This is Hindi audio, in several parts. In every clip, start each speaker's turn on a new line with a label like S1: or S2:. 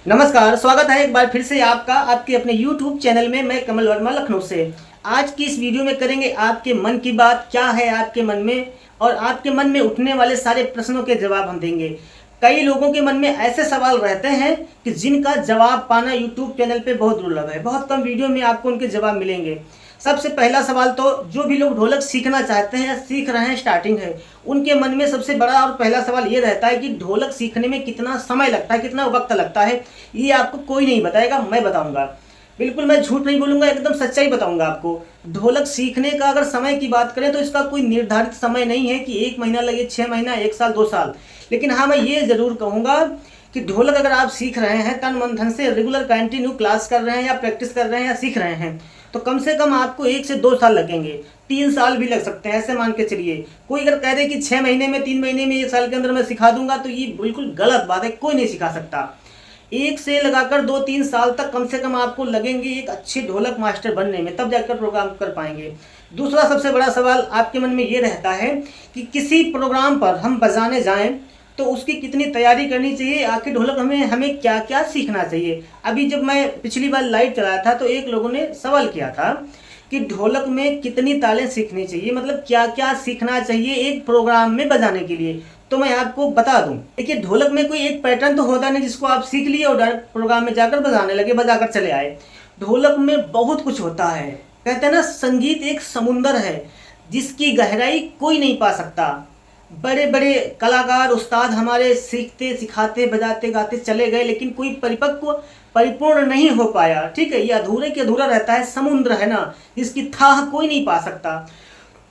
S1: नमस्कार, स्वागत है एक बार फिर से आपका आपके अपने YouTube चैनल में। मैं कमल वर्मा लखनऊ से। आज की इस वीडियो में करेंगे आपके मन की बात, क्या है आपके मन में, और आपके मन में उठने वाले सारे प्रश्नों के जवाब हम देंगे। कई लोगों के मन में ऐसे सवाल रहते हैं कि जिनका जवाब पाना YouTube चैनल पे बहुत दुर्लभ है। बहुत कम वीडियो में आपको उनके जवाब मिलेंगे। सबसे पहला सवाल, तो जो भी लोग ढोलक सीखना चाहते हैं या सीख रहे हैं, स्टार्टिंग है, उनके मन में सबसे बड़ा और पहला सवाल ये रहता है कि ढोलक सीखने में कितना समय लगता है, कितना वक्त लगता है। ये आपको कोई नहीं बताएगा, मैं बताऊंगा। बिल्कुल मैं झूठ नहीं बोलूंगा, एकदम सच्चाई बताऊंगा आपको। ढोलक सीखने का अगर समय की बात करें तो इसका कोई निर्धारित समय नहीं है कि 1 महीना लगे, 6 महीना, 1 साल, 2 साल। लेकिन हाँ, मैं ये जरूर कहूँगा कि ढोलक अगर आप सीख रहे हैं, तन मन धन से रेगुलर कंटिन्यू क्लास कर रहे हैं या प्रैक्टिस कर रहे हैं या सीख रहे हैं, तो कम से कम आपको 1 से 2 साल लगेंगे। 3 साल भी लग सकते हैं, ऐसे मान के चलिए। कोई अगर कह दे कि 6 महीने में, 3 महीने में, 1 साल के अंदर मैं सिखा दूंगा, तो ये बिल्कुल गलत बात है। कोई नहीं सिखा सकता। 1 से लगाकर 2-3 साल तक कम से कम आपको लगेंगे एक अच्छे ढोलक मास्टर बनने में, तब जाकर प्रोग्राम कर पाएंगे। दूसरा सबसे बड़ा सवाल आपके मन में ये रहता है कि किसी प्रोग्राम पर हम बजाने जाएं तो उसकी कितनी तैयारी करनी चाहिए, आखिर ढोलक हमें क्या क्या सीखना चाहिए। अभी जब मैं पिछली बार लाइव चलाया था तो एक लोगों ने सवाल किया था कि ढोलक में कितनी तालें सीखनी चाहिए, मतलब क्या क्या सीखना चाहिए एक प्रोग्राम में बजाने के लिए। तो मैं आपको बता दूं, देखिए ढोलक में कोई एक पैटर्न तो होता नहीं जिसको आप सीख लिए और डायरेक्ट प्रोग्राम में जाकर बजाने लगे, बजाकर चले आए। ढोलक में बहुत कुछ होता है। कहते हैं ना, संगीत एक समुंदर है जिसकी गहराई कोई नहीं पा सकता। बड़े बड़े कलाकार, उस्ताद हमारे सीखते सिखाते बजाते गाते चले गए, लेकिन कोई परिपक्व परिपूर्ण नहीं हो पाया। ठीक है, ये अधूरे के अधूरा रहता है। समुद्र है ना, जिसकी थाह कोई नहीं पा सकता।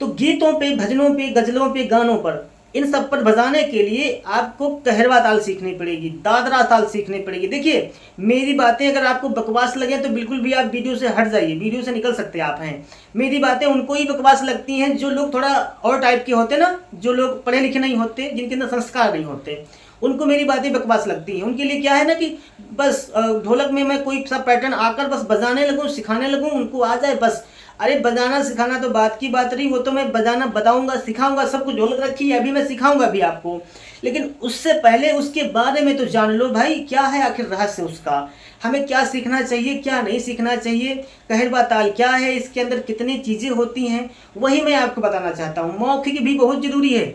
S1: तो गीतों पे, भजनों पे, गजलों पे, गानों पर, इन सब पर बजाने के लिए आपको कहरवा ताल सीखनी पड़ेगी, दादरा ताल सीखनी पड़ेगी। देखिए, मेरी बातें अगर आपको बकवास लगे तो बिल्कुल भी आप वीडियो से हट जाइए, वीडियो से निकल सकते आप हैं। मेरी बातें उनको ही बकवास लगती हैं जो लोग थोड़ा और टाइप के होते ना, जो लोग पढ़े लिखे नहीं होते, जिनके अंदर संस्कार नहीं होते, उनको मेरी बातें बकवास लगती हैं। उनके लिए क्या है ना कि बस ढोलक में मैं कोई सा पैटर्न आकर बस बजाने लगूँ, सिखाने लगूँ, उनको आ जाए बस। अरे बजाना सिखाना तो बात की बात रही, वो तो मैं बजाना बताऊंगा, सिखाऊंगा, सब कुछ ढोलक रखी है, अभी मैं सिखाऊंगा भी आपको। लेकिन उससे पहले उसके बारे में तो जान लो भाई, क्या है आखिर रहस्य उसका, हमें क्या सीखना चाहिए, क्या नहीं सीखना चाहिए, कहरवा ताल क्या है, इसके अंदर कितनी चीज़ें होती हैं, वही मैं आपको बताना चाहता हूँ। मौखिक भी बहुत जरूरी है।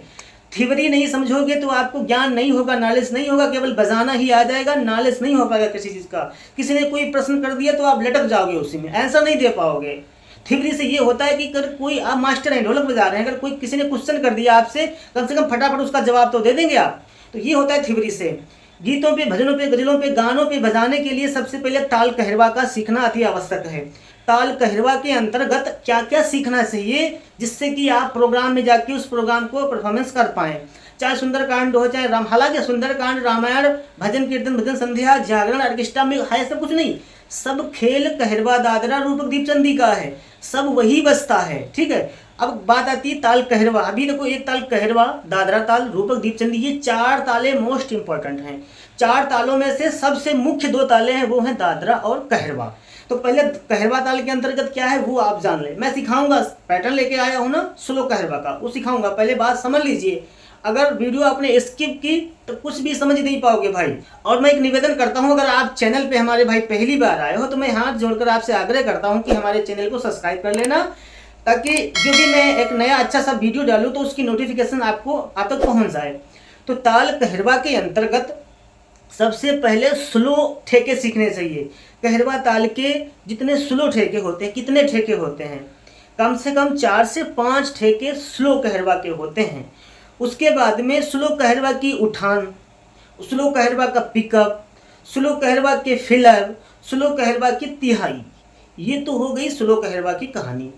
S1: थ्योरी नहीं समझोगे तो आपको ज्ञान नहीं होगा, नॉलेज नहीं होगा, केवल बजाना ही आ जाएगा, नॉलेज नहीं हो पाएगा किसी चीज़ का। किसी ने कोई प्रश्न कर दिया तो आप लटक जाओगे, उसी में आंसर नहीं दे पाओगे। थ्योरी से ये होता है कि अगर कोई आप मास्टर हैं, ढोलक बजा रहे हैं, अगर कोई किसी ने क्वेश्चन कर दिया आपसे, कम से कम फटाफट उसका जवाब तो दे देंगे आप। तो ये होता है थ्योरी से। गीतों पे, भजनों पे, गजलों पे, गानों पे बजाने के लिए सबसे पहले ताल कहरवा का सीखना अति आवश्यक है। ताल कहरवा के अंतर्गत क्या क्या सीखना चाहिए जिससे कि आप प्रोग्राम में जाके उस प्रोग्राम को परफॉर्मेंस कर पाएँ। चाहे सुंदरकांड हो, चाहे राम, हालांकि सुंदरकांड, रामायण, भजन कीर्तन, भजन संध्या, जागरण, ऑर्केस्ट्रा में है सब कुछ नहीं, सब खेल कहरवा, दादरा, रूपक, दीपचंदी का है, सब वही बजता है। ठीक है, अब बात आती है ताल कहरवा। अभी देखो, एक ताल कहरवा, दादरा ताल, रूपक, दीपचंदी, ये 4 तालें मोस्ट इंपॉर्टेंट हैं। 4 तालों में से सबसे मुख्य 2 तालें हैं, वो हैं दादरा और कहरवा। तो पहले कहरवा ताल के अंतर्गत क्या है वो आप जान लें। मैं सिखाऊंगा, पैटर्न लेके आया हूँ ना स्लो कहरवा का, वो सिखाऊंगा। पहले बात समझ लीजिए, अगर वीडियो आपने स्किप की तो कुछ भी समझ नहीं पाओगे भाई। और मैं एक निवेदन करता हूं, अगर आप चैनल पे हमारे भाई पहली बार आए हो तो मैं हाथ जोड़कर आपसे आग्रह करता हूं कि हमारे चैनल को सब्सक्राइब कर लेना, ताकि जो भी मैं एक नया अच्छा सा वीडियो डालूं तो उसकी नोटिफिकेशन आपको आप तक पहुंच जाए। तो ताल कहरवा के अंतर्गत सबसे पहले स्लो ठेके सीखने चाहिए। कहरवा ताल के जितने स्लो ठेके होते हैं, कितने ठेके होते हैं, कम से कम 4 से 5 ठेके स्लो कहरवा के होते हैं। उसके बाद में स्लो कहरवा की उठान, स्लो कहरवा का पिकअप, स्लो कहरवा के फिलर, स्लो कहरवा की तिहाई, ये तो हो गई स्लो कहरवा की कहानी।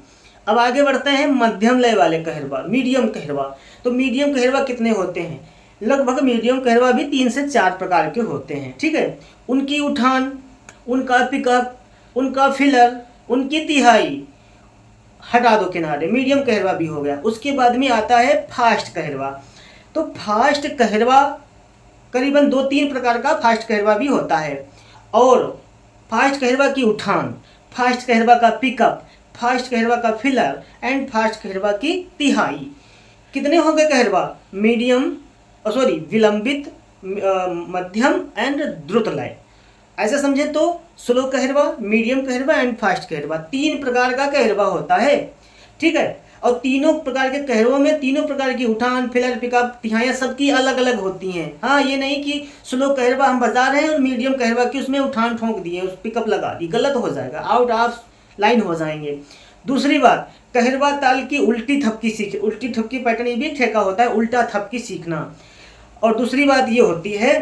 S1: अब आगे बढ़ते हैं मध्यम लय वाले कहरवा, मीडियम कहरवा। तो मीडियम कहरवा कितने होते हैं, लगभग मीडियम कहरवा भी 3 से 4 प्रकार के होते हैं। ठीक है, उनकी उठान, उनका पिकअप, उनका फिलर, उनकी तिहाई हटा दो किनारे, मीडियम कहरवा भी हो गया। उसके बाद में आता है फास्ट कहरवा। तो फास्ट कहरवा करीबन 2-3 प्रकार का फास्ट कहरवा भी होता है। और फास्ट कहरवा की उठान, फास्ट कहरवा का पिकअप, फास्ट कहरवा का फिलर एंड फास्ट कहरवा की तिहाई, कितने हो गए कहरवा, मीडियम, सॉरी विलंबित, मध्यम एंड द्रुत लय। ऐसे समझे तो slow Kaharwa, medium Kaharwa and fast Kaharwa, 3 प्रकार का कहरवा होता है। ठीक है, और तीनों प्रकार के कहरवों में तीनों प्रकार की उठान, फिलर, पिकअप, तिहाइयाँ सबकी अलग अलग होती हैं। हाँ, ये नहीं कि स्लो कहरवा हम बजा रहे हैं और मीडियम कहरवा की उसमें उठान ठोंक दिए, उस पिकअप लगा दी, गलत हो जाएगा, आउट ऑफ लाइन हो जाएंगे। दूसरी बात, कहरवा ताल की उल्टी थपकी सीख, उल्टी थपकी पैटर्न ये भी ठेका होता है, उल्टा थपकी सीखना। और दूसरी बात ये होती है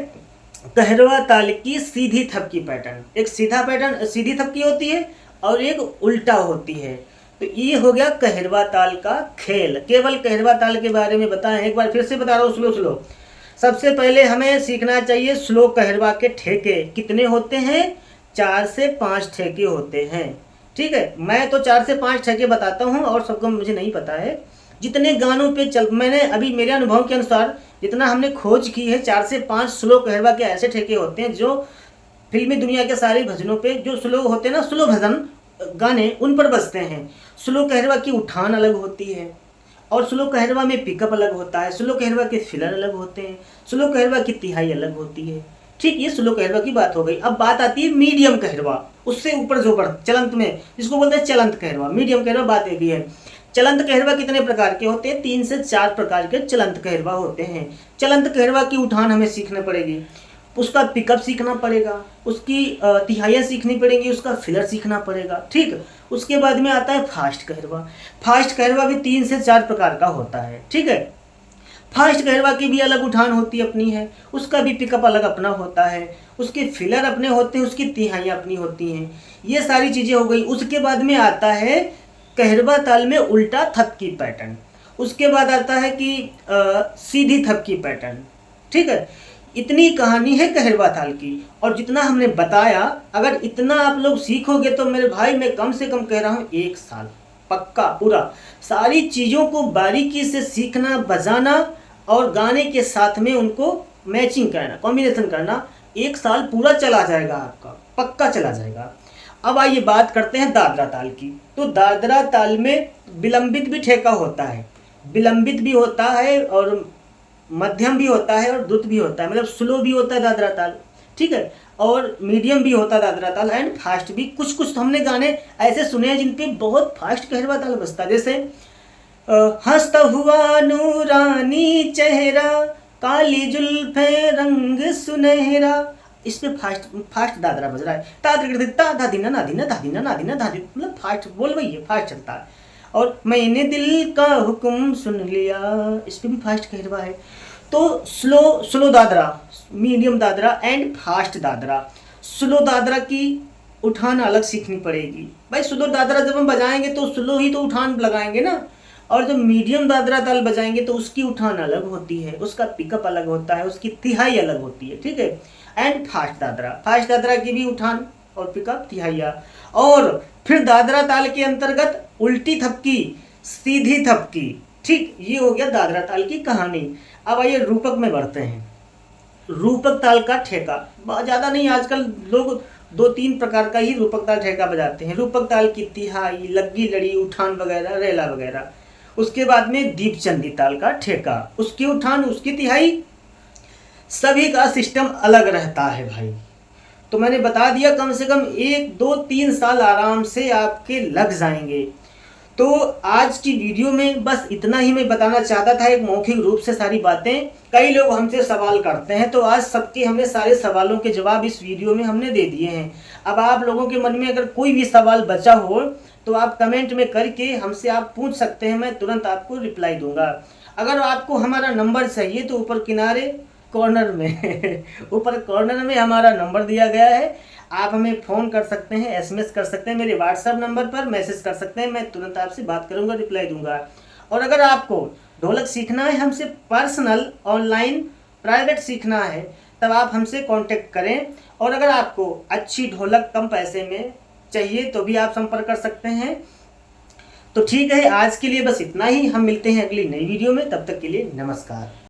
S1: कहरवा ताल की सीधी थपकी पैटर्न, एक सीधा पैटर्न सीधी थपकी होती है और एक उल्टा होती है। तो ये हो गया कहरवा ताल का खेल। केवल कहरवा ताल के बारे में बताएं, एक बार फिर से बता रहा हूँ, स्लो। सबसे पहले हमें सीखना चाहिए स्लो कहरवा के ठेके कितने होते हैं, 4 से 5 ठेके होते हैं। ठीक है, मैं तो 4 से 5 ठेके बताता हूँ और सबको मुझे नहीं पता है। जितने गानों पे मैंने अभी मेरे अनुभव के अनुसार जितना हमने खोज की है, 4 से 5 स्लो कहरवा के ऐसे ठेके होते हैं जो फिल्मी दुनिया के सारे भजनों पे जो स्लो होते हैं ना, स्लो भजन गाने उन पर बजते हैं। स्लो कहरवा की उठान अलग होती है और स्लो कहरवा में पिकअप अलग होता है, स्लो कहरवा के फिलर अलग होते हैं, स्लो कहरवा की तिहाई अलग होती है। ठीक, ये स्लो कहरवा की बात हो गई। अब बात आती है मीडियम कहरवा, उससे ऊपर जो बढ़ चलंत में जिसको बोलते हैं चलंत कहरवा, मीडियम कहरवा बात एक ही है। चलंत कहरवा कितने प्रकार के होते हैं, 3 से 4 प्रकार के चलंत कहरवा होते हैं। चलंत कहरवा की उठान हमें सीखना पड़ेगी, उसका पिकअप सीखना पड़ेगा, उसकी तिहाइयाँ सीखनी पड़ेंगी, उसका फिलर सीखना पड़ेगा। ठीक, उसके बाद में आता है फास्ट कहरवा। फास्ट कहरवा भी 3 से 4 प्रकार का होता है। ठीक है, फास्ट कहरवा की भी अलग उठान होती अपनी है, उसका भी पिकअप अलग अपना होता है, उसके फिलर अपने होते हैं, उसकी तिहाइयाँ अपनी होती हैं। ये सारी चीज़ें हो गई। उसके बाद में आता है कहरवा ताल में उल्टा थपकी पैटर्न, उसके बाद आता है कि सीधी थपकी पैटर्न। ठीक है, इतनी कहानी है कहरवा ताल की। और जितना हमने बताया, अगर इतना आप लोग सीखोगे तो मेरे भाई मैं कम से कम कह रहा हूँ 1 साल पक्का पूरा सारी चीज़ों को बारीकी से सीखना, बजाना और गाने के साथ में उनको मैचिंग करना, कॉम्बिनेशन करना, 1 साल पूरा चला जाएगा आपका, पक्का चला जाएगा। अब आइए बात करते हैं दादरा ताल की। तो दादरा ताल में विलंबित भी ठेका होता है, विलंबित भी होता है और मध्यम भी होता है और द्रुत भी होता है, मतलब स्लो भी होता है दादरा ताल। ठीक है, और मीडियम भी होता है दादरा ताल एंड फास्ट भी। कुछ कुछ तो हमने गाने ऐसे सुने हैं जिन पे बहुत फास्ट कहरवा ताल बजता है, जैसे हंसता हुआ नूरानी चेहरा, काली जुल्फे रंग सुनहरा, इस पे फास्ट दादरा बज रहा है, ता धादिना नादिना धादिना नादिना धादिना, मतलब फास्ट बोल वही है, फास्ट चलता है। और मैंने दिल का हुक्म सुन लिया, इस पे भी फास्ट कहरवा है। तो slow Dadra, medium Dadra and fast Dadra. Slow Dadra की उठान अलग सीखनी पड़ेगी भाई। स्लो दादरा जब हम बजाएंगे तो स्लो ही तो उठान लगाएंगे ना, और जब मीडियम दादरा ताल बजाएंगे तो उसकी उठान अलग होती है, उसका पिकअप अलग होता है, उसकी तिहाई अलग होती है। ठीक है, एंड फास्ट दादरा की भी उठान और पिकअप, तिहाइया। और फिर दादरा ताल के अंतर्गत उल्टी थपकी, सीधी थपकी। ठीक, ये हो गया दादरा ताल की कहानी। अब आइए रूपक में बढ़ते हैं। रूपक ताल का ठेका ज़्यादा नहीं, आजकल लोग 2-3 प्रकार का ही रूपक ताल ठेका बजाते हैं। रूपक ताल की तिहाई, लग्गी लड़ी, उठान वगैरह, रेला वगैरह। उसके बाद में दीपचंदी ताल का ठेका, उसकी उठान, उसकी तिहाई, सभी का सिस्टम अलग रहता है भाई। तो मैंने बता दिया, कम से कम 1, 2, 3 साल आराम से आपके लग जाएंगे। तो आज की वीडियो में बस इतना ही मैं बताना चाहता था, एक मौखिक रूप से सारी बातें। कई लोग हमसे सवाल करते हैं, तो आज सबके हमने सारे सवालों के जवाब इस वीडियो में हमने दे दिए हैं। अब आप लोगों के मन में अगर कोई भी सवाल बचा हो तो आप कमेंट में करके हमसे आप पूछ सकते हैं, मैं तुरंत आपको रिप्लाई दूंगा। अगर आपको हमारा नंबर चाहिए तो ऊपर किनारे कॉर्नर में ऊपर कॉर्नर में हमारा नंबर दिया गया है, आप हमें फ़ोन कर सकते हैं, एसएमएस कर सकते हैं, मेरे व्हाट्सएप नंबर पर मैसेज कर सकते हैं, मैं तुरंत आपसे बात करूंगा, रिप्लाई दूंगा। और अगर आपको ढोलक सीखना है, हमसे पर्सनल ऑनलाइन प्राइवेट सीखना है, तब आप हमसे कांटेक्ट करें। और अगर आपको अच्छी ढोलक कम पैसे में चाहिए तो भी आप संपर्क कर सकते हैं। तो ठीक है, आज के लिए बस इतना ही। हम मिलते हैं अगली नई वीडियो में, तब तक के लिए नमस्कार।